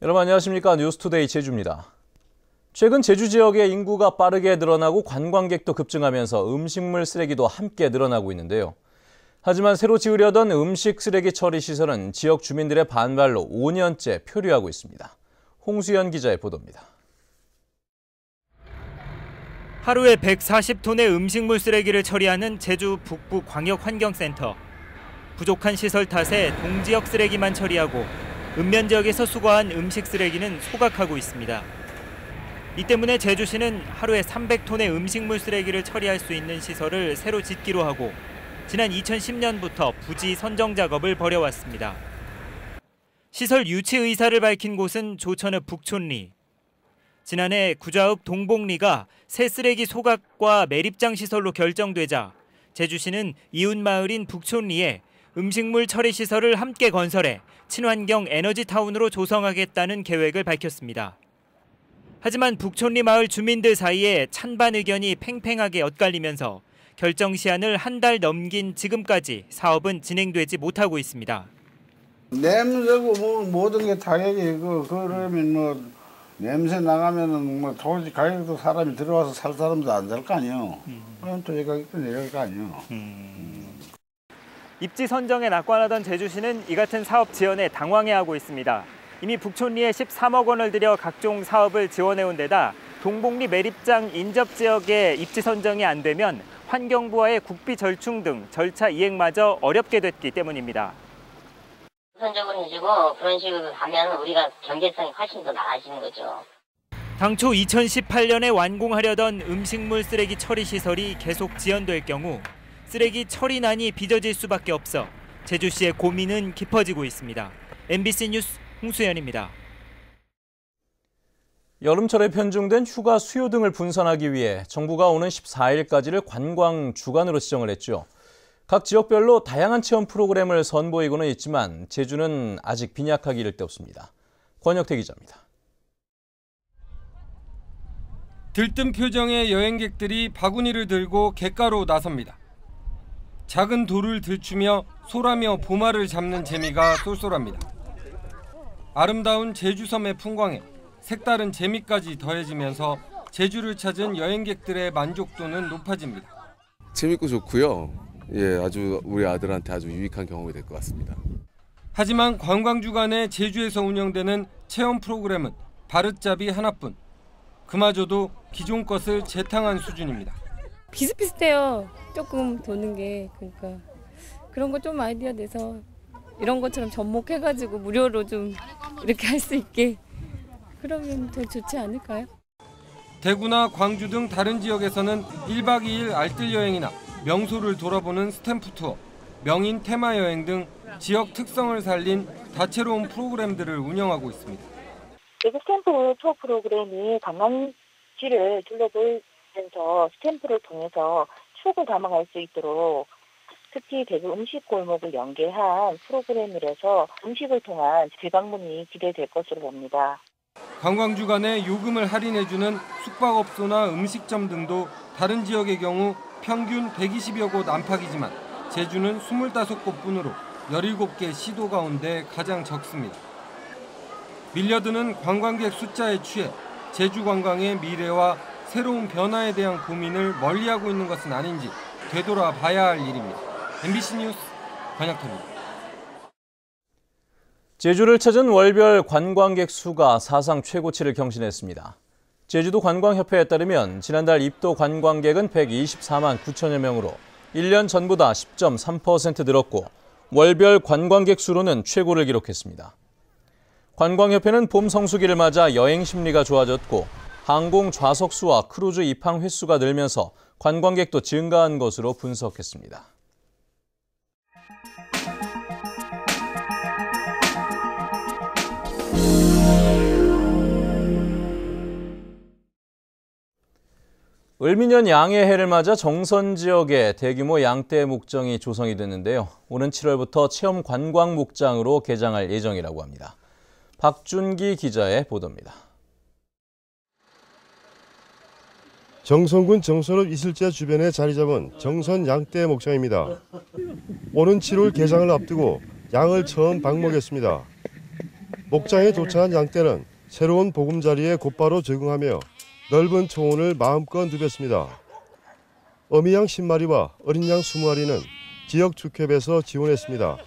여러분 안녕하십니까? 뉴스투데이 제주입니다. 최근 제주 지역의 인구가 빠르게 늘어나고 관광객도 급증하면서 음식물 쓰레기도 함께 늘어나고 있는데요. 하지만 새로 지으려던 음식 쓰레기 처리 시설은 지역 주민들의 반발로 5년째 표류하고 있습니다. 홍수연 기자의 보도입니다. 하루에 140톤의 음식물 쓰레기를 처리하는 제주 북부 광역환경센터. 부족한 시설 탓에 동지역 쓰레기만 처리하고 읍면 지역에서 수거한 음식 쓰레기는 소각하고 있습니다. 이 때문에 제주시는 하루에 300톤의 음식물 쓰레기를 처리할 수 있는 시설을 새로 짓기로 하고 지난 2010년부터 부지 선정 작업을 벌여왔습니다. 시설 유치 의사를 밝힌 곳은 조천읍 북촌리. 지난해 구좌읍 동봉리가 새 쓰레기 소각과 매립장 시설로 결정되자 제주시는 이웃 마을인 북촌리에 음식물 처리 시설을 함께 건설해 친환경 에너지타운으로 조성하겠다는 계획을 밝혔습니다. 하지만 북촌리 마을 주민들 사이에 찬반 의견이 팽팽하게 엇갈리면서 결정 시한을 한 달 넘긴 지금까지 사업은 진행되지 못하고 있습니다. 냄새고 뭐 모든 게 타격이 그러면 냄새 나가면은 도저히 가격도 사람이 들어와서 살 사람도 안 살 거 아니에요. 그럼 또 가격도 내릴 거 아니에요. 입지 선정에 낙관하던 제주시는 이 같은 사업 지원에 당황해하고 있습니다. 이미 북촌리에 13억 원을 들여 각종 사업을 지원해온 데다 동봉리 매립장 인접 지역에 입지 선정이 안 되면 환경부와의 국비 절충 등 절차 이행마저 어렵게 됐기 때문입니다. 우선적으로 해주고 그런 식으로 하면 우리가 경제성이 훨씬 더 나아지는 거죠. 당초 2018년에 완공하려던 음식물 쓰레기 처리 시설이 계속 지연될 경우 쓰레기 처리난이 빚어질 수밖에 없어 제주시의 고민은 깊어지고 있습니다. MBC 뉴스 홍수연입니다. 여름철에 편중된 휴가 수요 등을 분산하기 위해 정부가 오는 14일까지를 관광 주간으로 지정을 했죠. 각 지역별로 다양한 체험 프로그램을 선보이고는 있지만 제주는 아직 빈약하기 이를 데 없습니다. 권혁태 기자입니다. 들뜬 표정의 여행객들이 바구니를 들고 갯가로 나섭니다. 작은 돌을 들추며 소라며 보마를 잡는 재미가 쏠쏠합니다. 아름다운 제주섬의 풍광에 색다른 재미까지 더해지면서 제주를 찾은 여행객들의 만족도는 높아집니다. 재밌고 좋고요. 아주 우리 아들한테 아주 유익한 경험이 될 것 같습니다. 하지만 관광주간에 제주에서 운영되는 체험 프로그램은 바르잡이 하나뿐. 그마저도 기존 것을 재탕한 수준입니다. 비슷비슷해요. 조금 도는 게. 그러니까 그런 거 좀 아이디어 내서 이런 것처럼 접목해가지고 무료로 좀 이렇게 할 수 있게 그러면 더 좋지 않을까요? 대구나 광주 등 다른 지역에서는 1박 2일 알뜰 여행이나 명소를 돌아보는 스탬프 투어, 명인 테마 여행 등 지역 특성을 살린 다채로운 프로그램들을 운영하고 있습니다. 스탬프 투어 프로그램이 관광지를 둘러보면서 스탬프를 통해서 추억을 담아갈 수 있도록 특히 대구 음식 골목을 연계한 프로그램이라서 음식을 통한 재방문이 기대될 것으로 봅니다. 관광주간에 요금을 할인해주는 숙박업소나 음식점 등도 다른 지역의 경우 평균 120여 곳 안팎이지만 제주는 25곳뿐으로 17개 시도 가운데 가장 적습니다. 밀려드는 관광객 숫자에 취해 제주 관광의 미래와 새로운 변화에 대한 고민을 멀리하고 있는 것은 아닌지 되돌아봐야 할 일입니다. MBC 뉴스 권혁태입니다. 제주를 찾은 월별 관광객 수가 사상 최고치를 경신했습니다. 제주도 관광협회에 따르면 지난달 입도 관광객은 124만 9천여 명으로 1년 전보다 10.3% 늘었고 월별 관광객 수로는 최고를 기록했습니다. 관광협회는 봄 성수기를 맞아 여행 심리가 좋아졌고 항공 좌석 수와 크루즈 입항 횟수가 늘면서 관광객도 증가한 것으로 분석했습니다. 을미년 양의 해를 맞아 정선 지역에 대규모 양떼 목장이 조성이 됐는데요. 오는 7월부터 체험 관광 목장으로 개장할 예정이라고 합니다. 박준기 기자의 보도입니다. 정선군 정선읍 이슬제 주변에 자리 잡은 정선 양떼 목장입니다. 오는 7월 개장을 앞두고 양을 처음 방목했습니다. 목장에 도착한 양떼는 새로운 보금자리에 곧바로 적응하며 넓은 초원을 마음껏 누볐습니다. 어미양 10마리와 어린 양 20마리는 지역 축협에서 지원했습니다.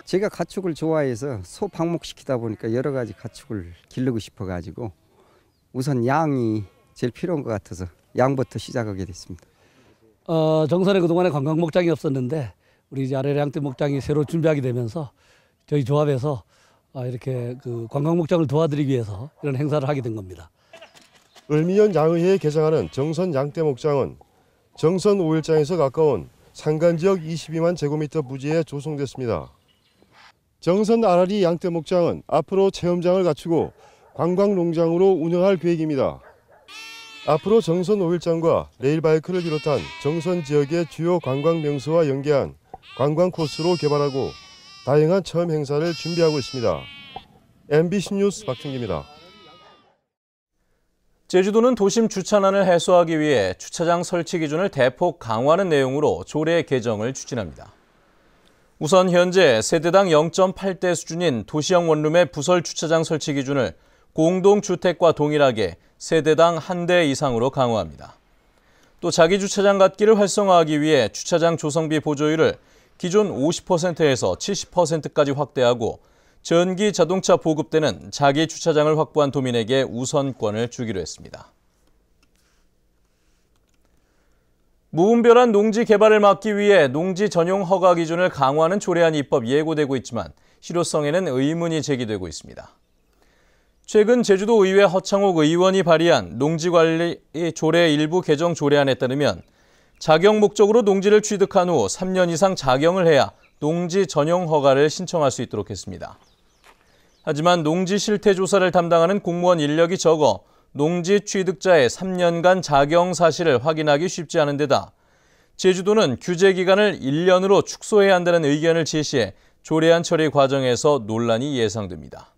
제가 가축을 좋아해서 소 방목시키다 보니까 여러 가지 가축을 기르고 싶어가지고 우선 양이 제일 필요한 것 같아서 양부터 시작하게 됐습니다. 정선에 그동안에 관광 목장이 없었는데 우리 이제 아래 양떼 목장이 새로 준비하게 되면서 저희 조합에서 이렇게 그 관광 목장을 도와드리기 위해서 이런 행사를 하게 된 겁니다. 을미년 양의회에 개장하는 정선 양떼 목장은 정선 5일장에서 가까운 산간지역 22만 제곱미터 부지에 조성됐습니다. 정선 아라리 양떼 목장은 앞으로 체험장을 갖추고 관광농장으로 운영할 계획입니다. 앞으로 정선 5일장과 레일바이크를 비롯한 정선 지역의 주요 관광 명소와 연계한 관광 코스로 개발하고 다양한 체험 행사를 준비하고 있습니다. MBC 뉴스 박준기입니다. 제주도는 도심 주차난을 해소하기 위해 주차장 설치 기준을 대폭 강화하는 내용으로 조례 개정을 추진합니다. 우선 현재 세대당 0.8대 수준인 도시형 원룸의 부설 주차장 설치 기준을 공동주택과 동일하게 세대당 1대 이상으로 강화합니다. 또 자기 주차장 갖기를 활성화하기 위해 주차장 조성비 보조율을 기존 50%에서 70%까지 확대하고 전기 자동차 보급 때는 자기 주차장을 확보한 도민에게 우선권을 주기로 했습니다. 무분별한 농지 개발을 막기 위해 농지 전용 허가 기준을 강화하는 조례안이 입법 예고되고 있지만 실효성에는 의문이 제기되고 있습니다. 최근 제주도 의회 허창옥 의원이 발의한 농지관리 조례 일부 개정 조례안에 따르면 작용 목적으로 농지를 취득한 후 3년 이상 작용을 해야 농지 전용 허가를 신청할 수 있도록 했습니다. 하지만 농지 실태 조사를 담당하는 공무원 인력이 적어 농지 취득자의 3년간 작용 사실을 확인하기 쉽지 않은 데다 제주도는 규제 기간을 1년으로 축소해야 한다는 의견을 제시해 조례안 처리 과정에서 논란이 예상됩니다.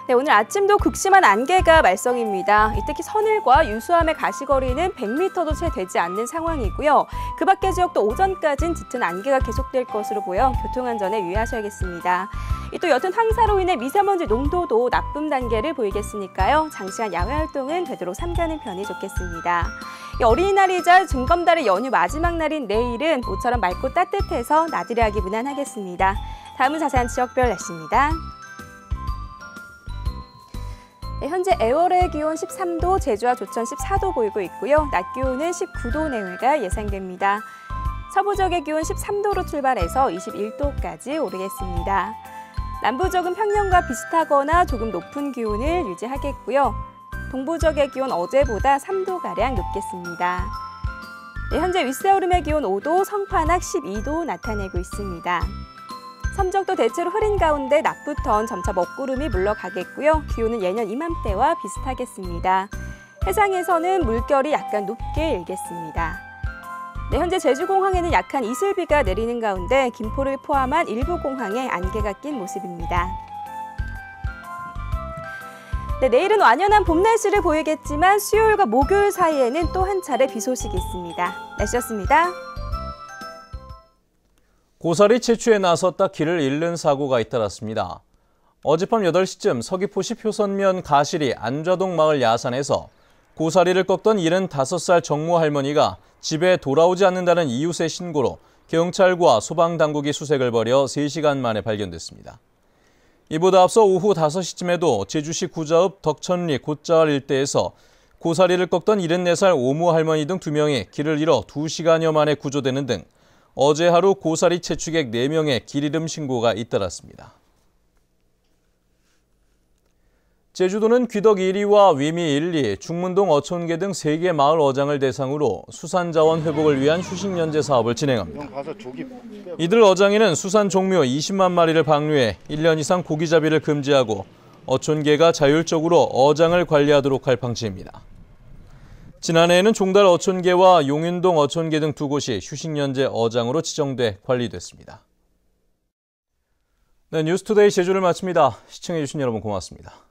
네, 오늘 아침도 극심한 안개가 말썽입니다. 특히 서늘과 유수함의 가시거리는 100m도 채 되지 않는 상황이고요. 그 밖의 지역도 오전까지는 짙은 안개가 계속될 것으로 보여 교통안전에 유의하셔야겠습니다. 또 옅은 황사로 인해 미세먼지 농도도 나쁨 단계를 보이겠으니까요. 장시간 야외 활동은 되도록 삼가는 편이 좋겠습니다. 어린이날이자 증검달의 연휴 마지막 날인 내일은 모처럼 맑고 따뜻해서 나들이하기 무난하겠습니다. 다음은 자세한 지역별 날씨입니다. 네, 현재 애월의 기온 13도, 제주와 조천 14도 보이고 있고요. 낮 기온은 19도 내외가 예상됩니다. 서부 지역의 기온 13도로 출발해서 21도까지 오르겠습니다. 남부 지역은 평년과 비슷하거나 조금 높은 기온을 유지하겠고요. 동부 지역의 기온 어제보다 3도가량 높겠습니다. 네, 현재 윗세오름의 기온 5도, 성판악 12도 나타내고 있습니다. 섬적도 대체로 흐린 가운데 낮부터는 점차 먹구름이 물러가겠고요. 기온은 예년 이맘때와 비슷하겠습니다. 해상에서는 물결이 약간 높게 일겠습니다. 네, 현재 제주공항에는 약한 이슬비가 내리는 가운데 김포를 포함한 일부 공항에 안개가 낀 모습입니다. 네, 내일은 완연한 봄 날씨를 보이겠지만 수요일과 목요일 사이에는 또 한 차례 비 소식이 있습니다. 날씨였습니다. 고사리 채취에 나섰다 길을 잃는 사고가 잇따랐습니다. 어젯밤 8시쯤 서귀포시 표선면 가시리 안좌동 마을 야산에서 고사리를 꺾던 75살 정모 할머니가 집에 돌아오지 않는다는 이웃의 신고로 경찰과 소방당국이 수색을 벌여 3시간 만에 발견됐습니다. 이보다 앞서 오후 5시쯤에도 제주시 구자읍 덕천리 곶자왈 일대에서 고사리를 꺾던 74살 오모 할머니 등 2명이 길을 잃어 2시간여 만에 구조되는 등 어제 하루 고사리 채취객 4명의 길 잃음 신고가 잇따랐습니다. 제주도는 귀덕 1위와 위미 1리, 중문동 어촌계 등 3개 마을 어장을 대상으로 수산자원 회복을 위한 휴식연재 사업을 진행합니다. 이들 어장에는 수산 종묘 20만 마리를 방류해 1년 이상 고기잡이를 금지하고 어촌계가 자율적으로 어장을 관리하도록 할 방침입니다. 지난해에는 종달 어촌계와 용윤동 어촌계 등 2곳이 휴식연재 어장으로 지정돼 관리됐습니다. 네, 뉴스투데이 제주를 마칩니다. 시청해주신 여러분 고맙습니다.